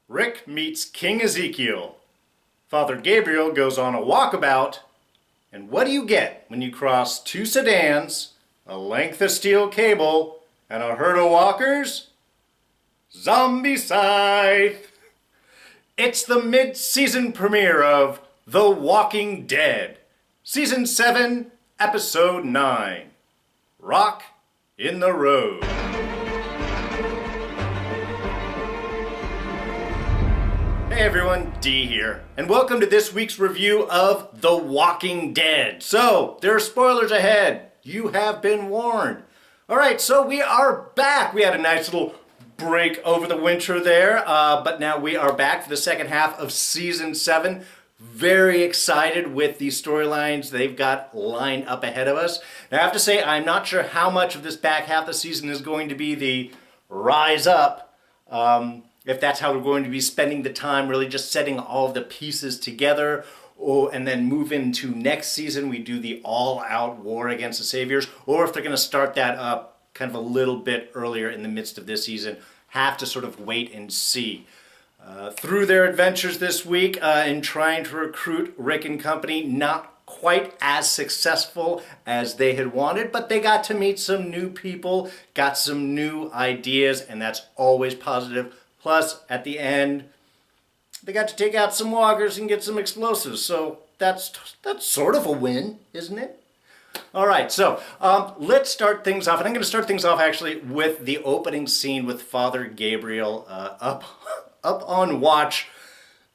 Rick meets King Ezekiel. Father Gabriel goes on a walkabout. And what do you get when you cross two sedans, a length of steel cable, and a herd of walkers? Zombie Scythe! It's the mid-season premiere of The Walking Dead, Season 7, Episode 9, Rock in the Road. Hey everyone, D here, and welcome to this week's review of The Walking Dead. So, there are spoilers ahead. You have been warned. Alright, so we are back. We had a nice little break over the winter there, but now we are back for the second half of Season 7. Very excited with the storylines they've got lined up ahead of us. Now, I have to say, I'm not sure how much of this back half of the season is going to be the rise up. If that's how we're going to be spending the time, really just setting all of the pieces together, and then move into next season, we do the all-out war against the Saviors, or if they're going to start that up kind of a little bit earlier in the midst of this season, have to sort of wait and see. Through their adventures this week in trying to recruit Rick and company, not quite as successful as they had wanted, but they got to meet some new people, got some new ideas, and that's always positive. Plus, at the end, they got to take out some walkers and get some explosives. So that's sort of a win, isn't it? All right, so let's start things off. And I'm going to start things off actually with the opening scene with Father Gabriel up on watch.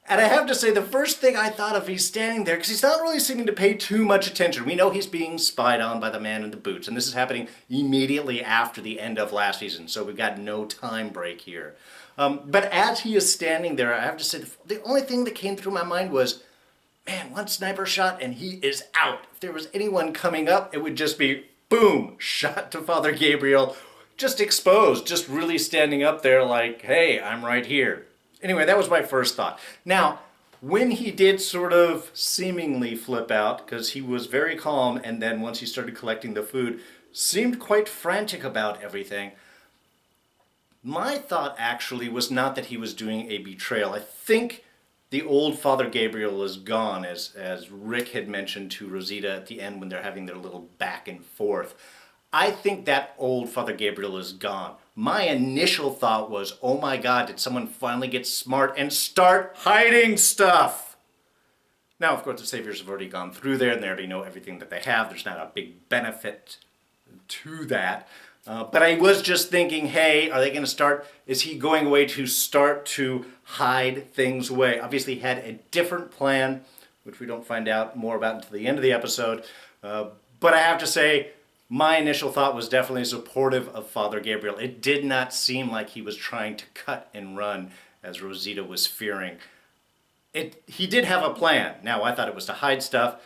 And I have to say, the first thing I thought of, he's standing there, because he's not really seeming to pay too much attention. We know he's being spied on by the man in the boots. And this is happening immediately after the end of last season. So we've got no time break here. But as he is standing there, I have to say, the only thing that came through my mind was, man, one sniper shot and he is out. If there was anyone coming up, it would just be, boom, shot to Father Gabriel, just exposed, just really standing up there like, hey, I'm right here. Anyway, that was my first thought. Now, when he did sort of seemingly flip out, because he was very calm, and then once he started collecting the food, seemed quite frantic about everything, my thought actually was not that he was doing a betrayal. I think the old Father Gabriel is gone, as Rick had mentioned to Rosita at the end when they're having their little back and forth. I think that old Father Gabriel is gone. My initial thought was, oh my God, did someone finally get smart and start hiding stuff? Now, of course, the Saviors have already gone through there and they already know everything that they have. There's not a big benefit to that. But I was just thinking, hey, are they going to start, is he going away to start to hide things away? Obviously he had a different plan, which we don't find out more about until the end of the episode. But I have to say, my initial thought was definitely supportive of Father Gabriel. It did not seem like he was trying to cut and run, as Rosita was fearing. He did have a plan. Now, I thought it was to hide stuff.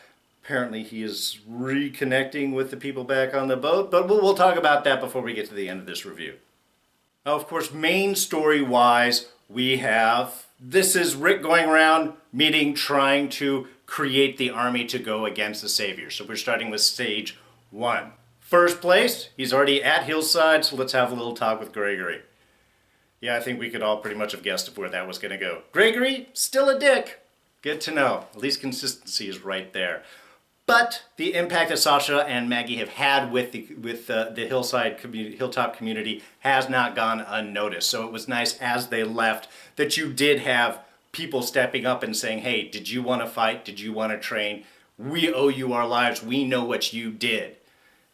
Apparently he is reconnecting with the people back on the boat, but we'll talk about that before we get to the end of this review. Now, of course, main story-wise, this is Rick going around meeting, trying to create the army to go against the Savior. So we're starting with stage 1. First place, he's already at Hillside, so let's have a little talk with Gregory. Yeah, I think we could all pretty much have guessed where that was going to go. Gregory, still a dick. Good to know. At least consistency is right there. But the impact that Sasha and Maggie have had with the hilltop community has not gone unnoticed. So it was nice as they left that you did have people stepping up and saying, hey, did you want to fight? Did you want to train? We owe you our lives. We know what you did.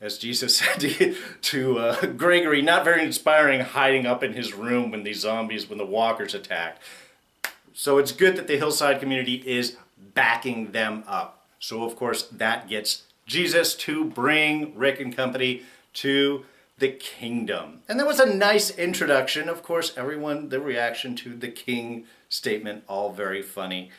As Jesus said to Gregory, not very inspiring, hiding up in his room when the walkers attacked. So it's good that the hillside community is backing them up. So, of course, that gets Jesus to bring Rick and company to the kingdom. And that was a nice introduction. Of course, the reaction to the king statement, all very funny.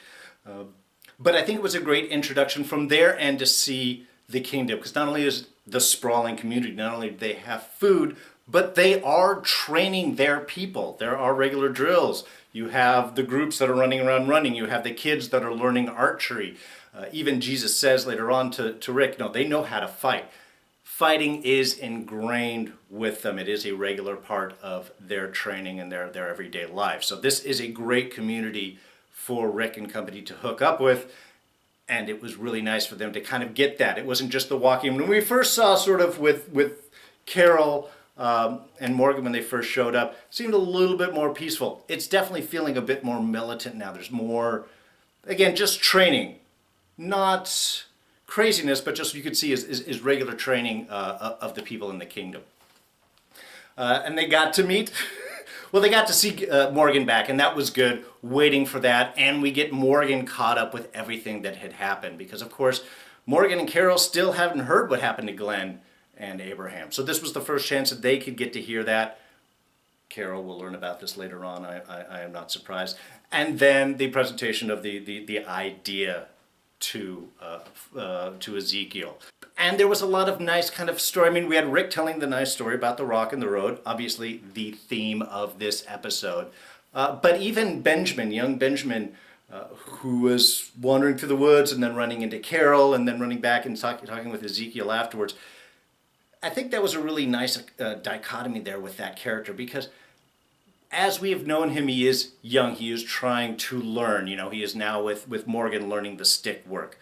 But I think it was a great introduction from their end to see the kingdom. Because not only is the sprawling community, not only do they have food, but they are training their people. There are regular drills. You have the groups that are running around running. You have the kids that are learning archery. Even Jesus says later on to Rick, no, they know how to fight. fighting is ingrained with them. It is a regular part of their training and their everyday life. So this is a great community for Rick and company to hook up with. And it was really nice for them to kind of get that. It wasn't just the walking. When we first saw sort of with Carol and Morgan when they first showed up, it seemed a little bit more peaceful. It's definitely feeling a bit more militant now. There's more, again, just training. Not craziness, but just you could see is regular training of the people in the kingdom. And they got to meet, well, they got to see Morgan back, and that was good, waiting for that. And we get Morgan caught up with everything that had happened, because, of course, Morgan and Carol still haven't heard what happened to Glenn and Abraham. So this was the first chance that they could get to hear that. Carol will learn about this later on, I am not surprised. And then the presentation of the idea to Ezekiel. And there was a lot of nice kind of story. I mean, we had Rick telling the nice story about the rock and the road, obviously the theme of this episode. But even Benjamin, young Benjamin, who was wandering through the woods and then running into Carol and then running back and talking with Ezekiel afterwards, I think that was a really nice dichotomy there with that character, because as we have known him, he is young. He is trying to learn. You know, he is now with Morgan learning the stick work.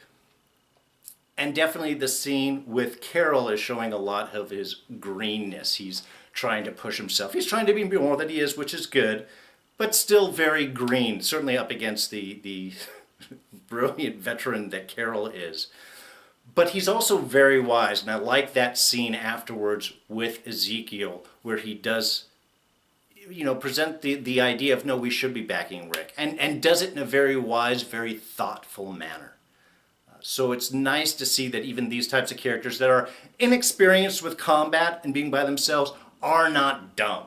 And definitely the scene with Carol is showing a lot of his greenness. He's trying to push himself. He's trying to be more than he is, which is good, but still very green, certainly up against the brilliant veteran that Carol is. But he's also very wise, and I like that scene afterwards with Ezekiel, where he does, you know, present the idea of, no, we should be backing Rick, and does it in a very wise, very thoughtful manner. So it's nice to see that even these types of characters that are inexperienced with combat and being by themselves are not dumb.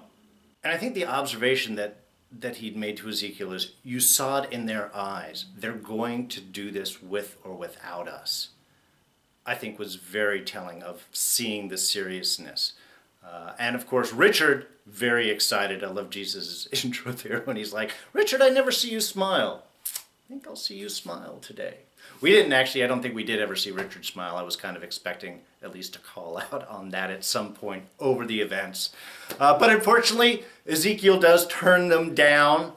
And I think the observation that he'd made to Ezekiel is, you saw it in their eyes. They're going to do this with or without us. I think was very telling of seeing the seriousness. And of course, Richard, very excited. I love Jesus' intro there when he's like, Richard, I never see you smile. I think I'll see you smile today. We didn't actually, I don't think we did ever see Richard smile. I was kind of expecting at least a call out on that at some point over the events. But unfortunately, Ezekiel does turn them down.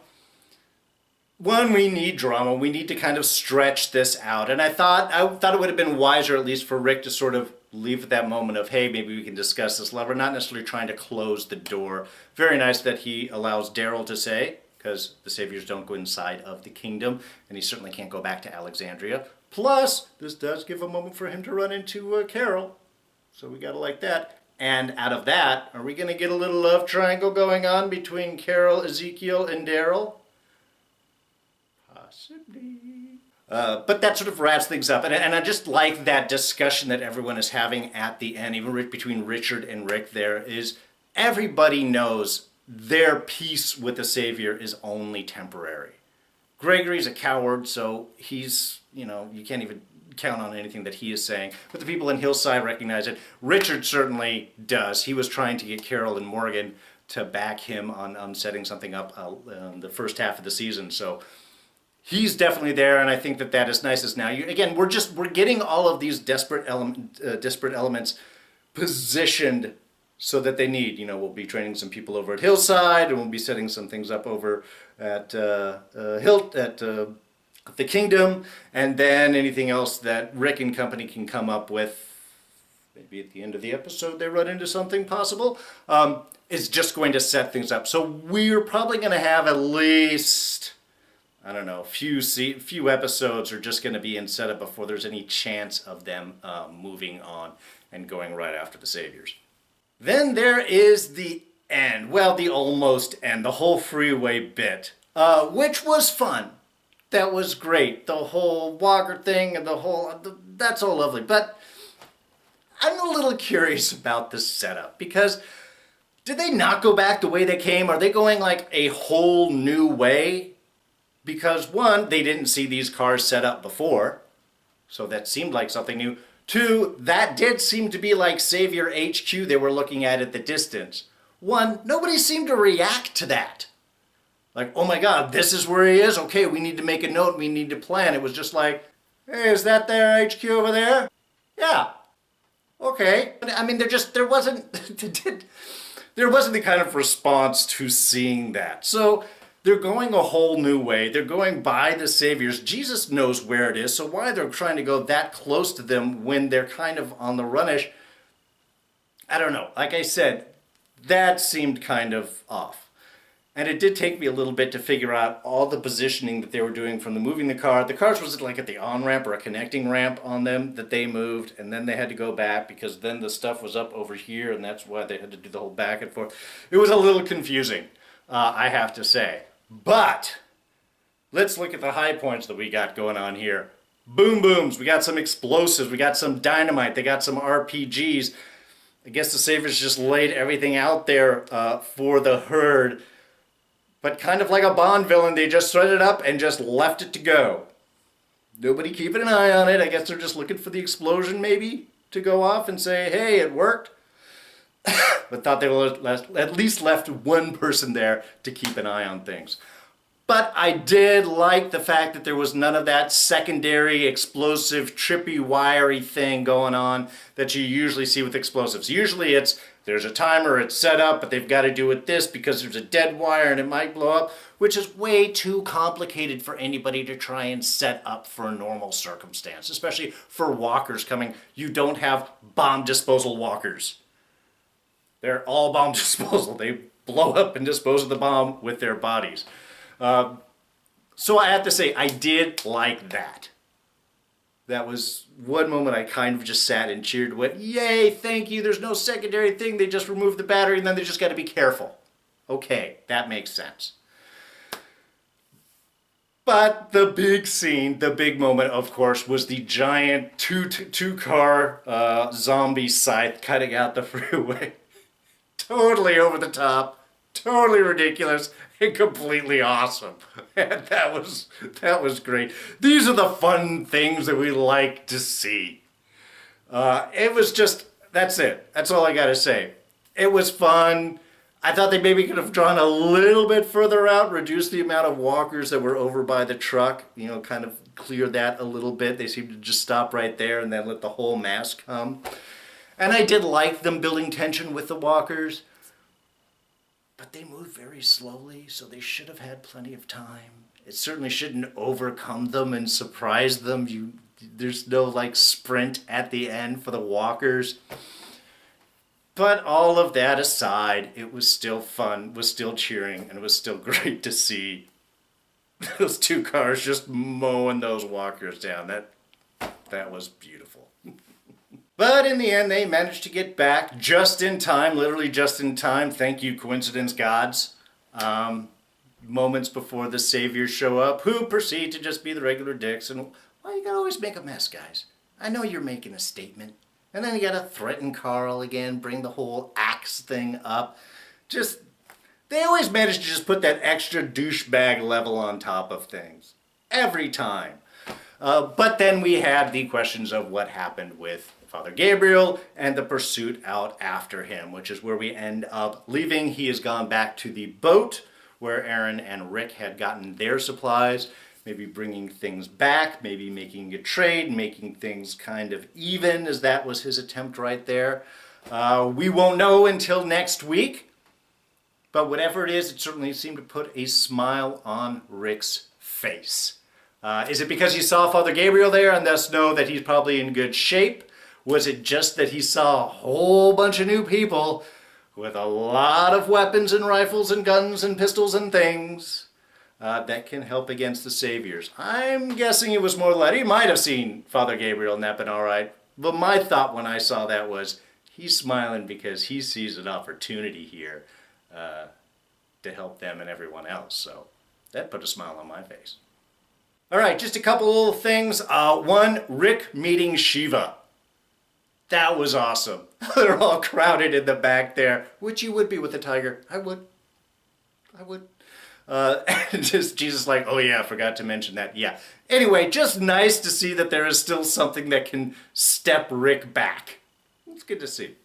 One, we need drama. We need to kind of stretch this out. And I thought it would have been wiser, at least for Rick, to sort of leave at that moment of, hey, maybe we can discuss this lever, not necessarily trying to close the door. Very nice that he allows Daryl to say, because the Saviors don't go inside of the kingdom, and he certainly can't go back to Alexandria. Plus, this does give a moment for him to run into Carol, so we gotta like that. And out of that, are we gonna get a little love triangle going on between Carol, Ezekiel, and Daryl? Possibly. But that sort of wraps things up, and I just like that discussion that everyone is having at the end, even between Richard and Rick there, is everybody knows their peace with the Savior is only temporary. Gregory's a coward, so he's, you know, you can't even count on anything that he is saying. But the people in Hillside recognize it. Richard certainly does. He was trying to get Carol and Morgan to back him on setting something up the first half of the season. So he's definitely there, and I think that is nice. As now, we're getting all of these disparate elements positioned so that they need, we'll be training some people over at Hillside, and we'll be setting some things up over at the Kingdom, and then anything else that Rick and company can come up with. Maybe at the end of the episode they run into something possible. Is just going to set things up. So we're probably going to have at least, I don't know, few episodes are just going to be in setup before there's any chance of them moving on and going right after the Saviors. Then there is the end. Well, the almost end, the whole freeway bit, which was fun. That was great. The whole Walker thing and that's all lovely. But I'm a little curious about this setup, because did they not go back the way they came? Are they going like a whole new way? Because one, they didn't see these cars set up before, so that seemed like something new. Two, that did seem to be like Savior HQ they were looking at the distance. One, nobody seemed to react to that. Like, oh my God, this is where he is? Okay, we need to make a note, we need to plan. It was just like, hey, is that their HQ over there? Yeah. Okay. I mean, there wasn't there wasn't the kind of response to seeing that. So they're going a whole new way. They're going by the Saviors. Jesus knows where it is, so why they're trying to go that close to them when they're kind of on the runish, I don't know. Like I said, that seemed kind of off. And it did take me a little bit to figure out all the positioning that they were doing from the moving the car. The cars was like at the on-ramp or a connecting ramp on them that they moved, and then they had to go back because then the stuff was up over here, and that's why they had to do the whole back and forth. It was a little confusing, I have to say. But let's look at the high points that we got going on here. Boom booms, we got some explosives, we got some dynamite, they got some RPGs. I guess the Saviors just laid everything out there for the herd. But kind of like a Bond villain, they just set it up and just left it to go. Nobody keeping an eye on it. I guess they're just looking for the explosion maybe to go off and say, hey, it worked. But thought they would at least left one person there to keep an eye on things. But I did like the fact that there was none of that secondary explosive, trippy, wiry thing going on that you usually see with explosives. Usually there's a timer, it's set up, but they've got to do it this because there's a dead wire and it might blow up, which is way too complicated for anybody to try and set up for a normal circumstance, especially for walkers coming. You don't have bomb disposal walkers. They're all bomb disposal. They blow up and dispose of the bomb with their bodies. So I have to say, I did like that. That was one moment I kind of just sat and cheered, went, yay, thank you, there's no secondary thing, they just removed the battery and then they just got to be careful. Okay, that makes sense. But the big scene, the big moment, of course, was the giant two-car zombie scythe cutting out the freeway. Totally over the top, totally ridiculous, and completely awesome. And that was great. These are the fun things that we like to see. It was just, that's it. That's all I gotta say. It was fun. I thought they maybe could have drawn a little bit further out, reduced the amount of walkers that were over by the truck, kind of clear that a little bit. They seemed to just stop right there and then let the whole mass come. And I did like them building tension with the walkers. But they moved very slowly, so they should have had plenty of time. It certainly shouldn't overcome them and surprise them. There's no sprint at the end for the walkers. But all of that aside, it was still fun, was still cheering, and it was still great to see those two cars just mowing those walkers down. That was beautiful. But in the end, they managed to get back just in time, literally just in time. Thank you, coincidence gods. Moments before the Saviors show up, who proceed to just be the regular dicks. And why you gotta always make a mess, guys? I know you're making a statement. And then you gotta threaten Carl again, bring the whole axe thing up. They always manage to just put that extra douchebag level on top of things. Every time. But then we had the questions of what happened with Father Gabriel and the pursuit out after him, which is where we end up leaving. He has gone back to the boat where Aaron and Rick had gotten their supplies, maybe bringing things back, maybe making a trade, making things kind of even, as that was his attempt right there. We won't know until next week, but whatever it is, it certainly seemed to put a smile on Rick's face. Is it because he saw Father Gabriel there and thus know that he's probably in good shape? Was it just that he saw a whole bunch of new people with a lot of weapons and rifles and guns and pistols and things that can help against the Saviors? I'm guessing it was more like he might have seen Father Gabriel and that been all right. But my thought when I saw that was he's smiling because he sees an opportunity here to help them and everyone else. So that put a smile on my face. All right, just a couple little things. One, Rick meeting Shiva. That was awesome. They're all crowded in the back there, which you would be with a tiger. I would. And just Jesus like, oh yeah, I forgot to mention that. Yeah. Anyway, just nice to see that there is still something that can step Rick back. It's good to see.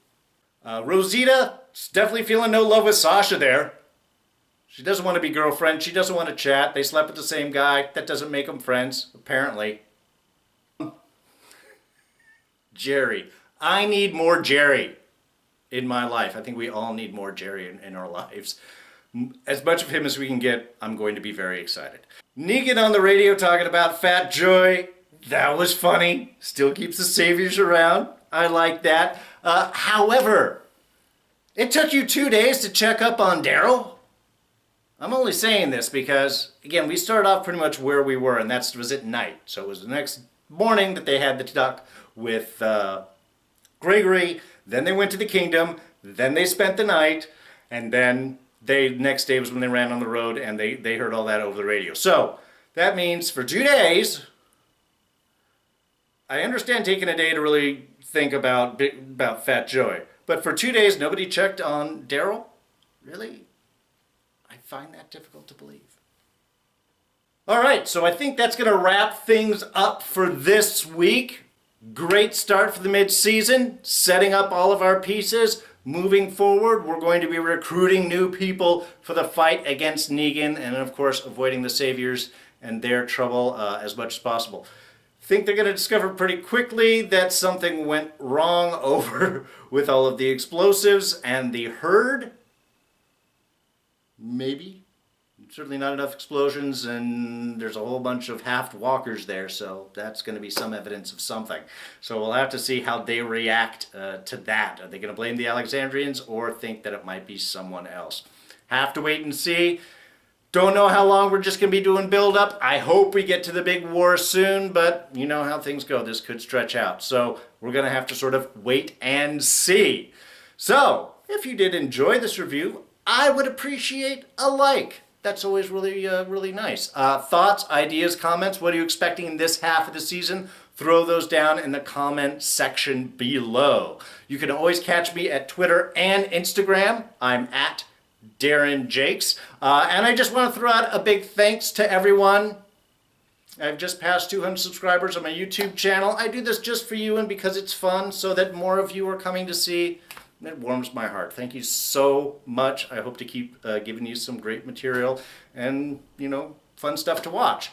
Rosita's definitely feeling no love with Sasha there. She doesn't want to be girlfriend. She doesn't want to chat. They slept with the same guy. That doesn't make them friends, apparently. Jerry. I need more Jerry in my life. I think we all need more Jerry in our lives. As much of him as we can get, I'm going to be very excited. Negan on the radio talking about Fat Joy. That was funny. Still keeps the saviors around. I like that. However, it took you 2 days to check up on Daryl? I'm only saying this because, again, we started off pretty much where we were, and that was at night. So it was the next morning that they had the talk with Gregory. Then they went to the kingdom. Then they spent the night. And then next day was when they ran on the road, and they heard all that over the radio. So that means for 2 days, I understand taking a day to really think about Fat Joy. But for 2 days, nobody checked on Daryl? Really? I find that difficult to believe. All right, so I think that's going to wrap things up for this week. Great start for the mid-season, setting up all of our pieces. Moving forward, we're going to be recruiting new people for the fight against Negan, and of course, avoiding the Saviors and their trouble as much as possible. Think they're going to discover pretty quickly that something went wrong over with all of the explosives and the herd. Maybe. Certainly not enough explosions, and there's a whole bunch of halved walkers there, so that's going to be some evidence of something. So we'll have to see how they react to that. Are they going to blame the Alexandrians or think that it might be someone else? Have to wait and see. Don't know how long we're just going to be doing build-up. I hope we get to the big war soon, but you know how things go. This could stretch out. So we're going to have to sort of wait and see. So if you did enjoy this review, I would appreciate a like. That's always really nice. Thoughts, ideas, comments, what are you expecting in this half of the season? Throw those down in the comment section below. You can always catch me at Twitter and Instagram. I'm at Darren Jakes. And I just want to throw out a big thanks to everyone. I've just passed 200 subscribers on my YouTube channel. I do this just for you and because it's fun, so that more of you are coming to see. It warms my heart. Thank you so much. I hope to keep giving you some great material and, fun stuff to watch.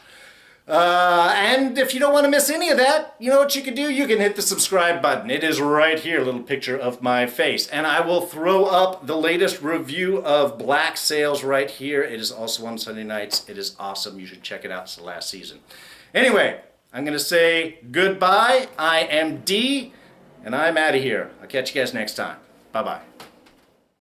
And if you don't want to miss any of that, you know what you can do? You can hit the subscribe button. It is right here, a little picture of my face. And I will throw up the latest review of Black Sails right here. It is also on Sunday nights. It is awesome. You should check it out. It's the last season. Anyway, I'm going to say goodbye. I am D, and I'm out of here. I'll catch you guys next time. Bye-bye.